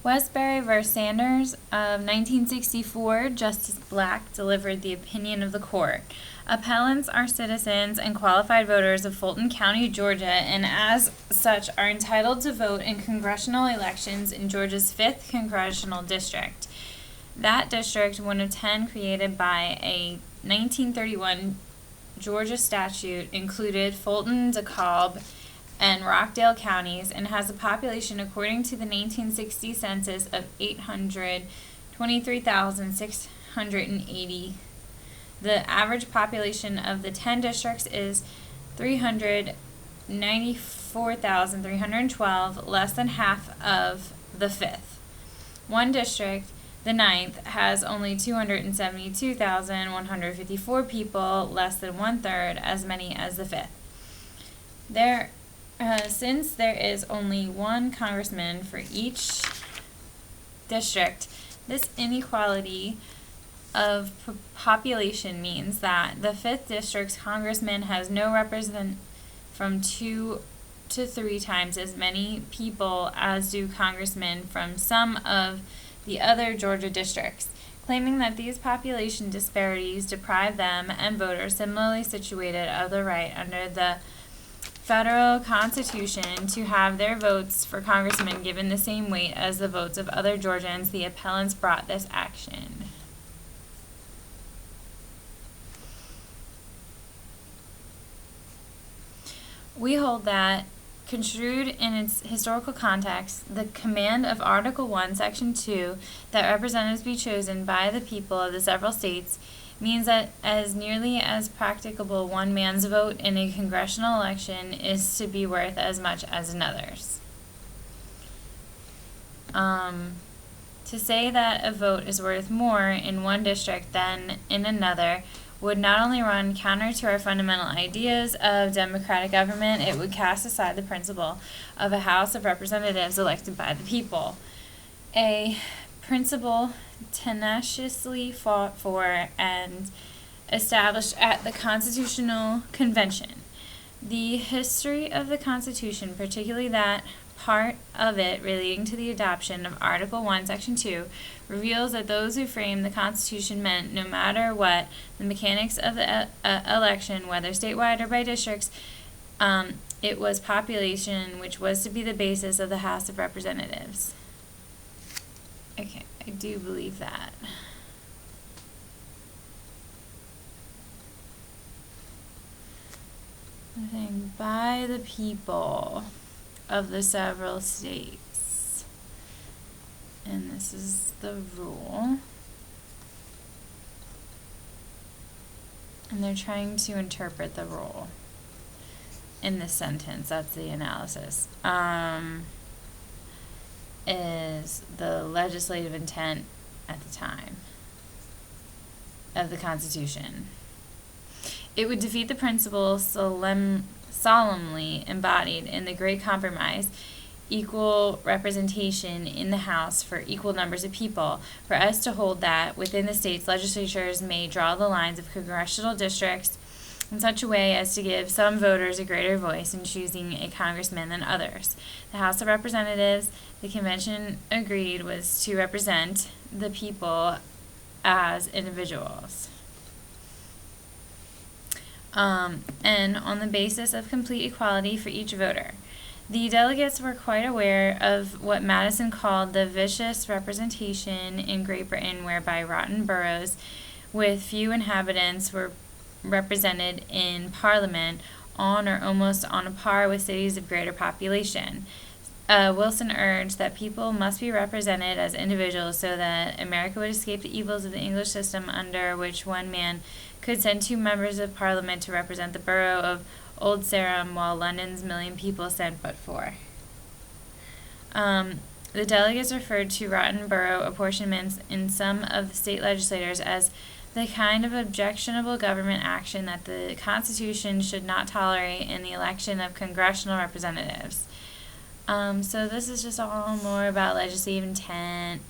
Wesberry v. Sanders of 1964, Justice Black delivered the opinion of the court. Appellants are citizens and qualified voters of Fulton County, Georgia, and as such are entitled to vote in congressional elections in Georgia's 5th Congressional District. That district, one of 10 created by a 1931 Georgia statute, included Fulton, DeKalb, and Rockdale counties, and has a population, according to the 1960 census, of 823,680. The average population of the 10 districts is 394,312, less than half of the 5th. One district, the 9th, has only 272,154 people, less than one-third as many as the 5th. Since there is only one congressman for each district, this inequality of population means that the 5th district's congressman has no represent from 2 to 3 times as many people as do congressmen from some of the other Georgia districts, claiming that these population disparities deprive them and voters similarly situated of the right under the federal Constitution to have their votes for congressmen given the same weight as the votes of other Georgians. The appellants brought this action. We hold that, construed in its historical context, the command of Article 1, Section 2, that representatives be chosen by the people of the several states, means that as nearly as practicable one man's vote in a congressional election is to be worth as much as another's. To say that a vote is worth more in one district than in another would not only run counter to our fundamental ideas of democratic government, it would cast aside the principle of a House of Representatives elected by the people, a principle tenaciously fought for and established at the Constitutional Convention. The history of the Constitution, particularly that part of it relating to the adoption of Article 1, Section 2, reveals that those who framed the Constitution meant, no matter what the mechanics of the election, whether statewide or by districts, it was population which was to be the basis of the House of Representatives. Okay, I do believe that. I think by the people of the several states. And this is the rule. And they're trying to interpret the rule in this sentence. That's the analysis. Is the legislative intent at the time of the Constitution. It would defeat the principle solemnly embodied in the Great Compromise, equal representation in the House for equal numbers of people, for us to hold that within the states, legislatures may draw the lines of congressional districts in such a way as to give some voters a greater voice in choosing a congressman than others. The House of Representatives, the convention agreed, was to represent the people as individuals. And on the basis of complete equality for each voter. The delegates were quite aware of what Madison called the vicious representation in Great Britain, whereby rotten boroughs with few inhabitants were represented in Parliament on or almost on a par with cities of greater population. Wilson urged that people must be represented as individuals so that America would escape the evils of the English system, under which one man could send 2 members of Parliament to represent the borough of Old Sarum, while London's 1,000,000 people sent but 4. The delegates referred to rotten borough apportionments in some of the state legislators as the kind of objectionable government action that the Constitution should not tolerate in the election of congressional representatives. So this is just all more about legislative intent.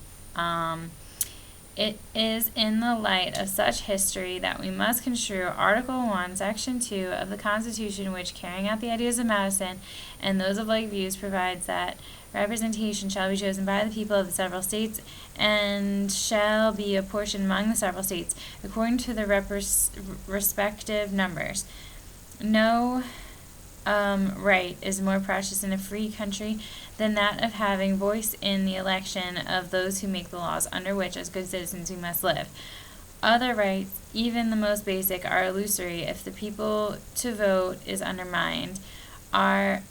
It is in the light of such history that we must construe Article 1, Section 2 of the Constitution, which, carrying out the ideas of Madison and those of like views, provides that representation shall be chosen by the people of the several states and shall be apportioned among the several states according to the respective numbers. No right is more precious in a free country than that of having voice in the election of those who make the laws under which, as good citizens, we must live. Other rights, even the most basic, are illusory if the people to vote is undermined. Our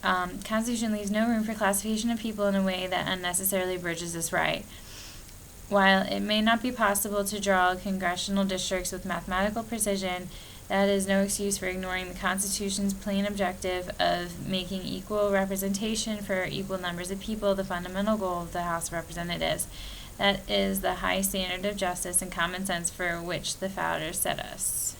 Constitution leaves no room for classification of people in a way that unnecessarily bridges this right. While it may not be possible to draw congressional districts with mathematical precision, that is no excuse for ignoring the Constitution's plain objective of making equal representation for equal numbers of people the fundamental goal of the House of Representatives. That is the high standard of justice and common sense for which the founders set us.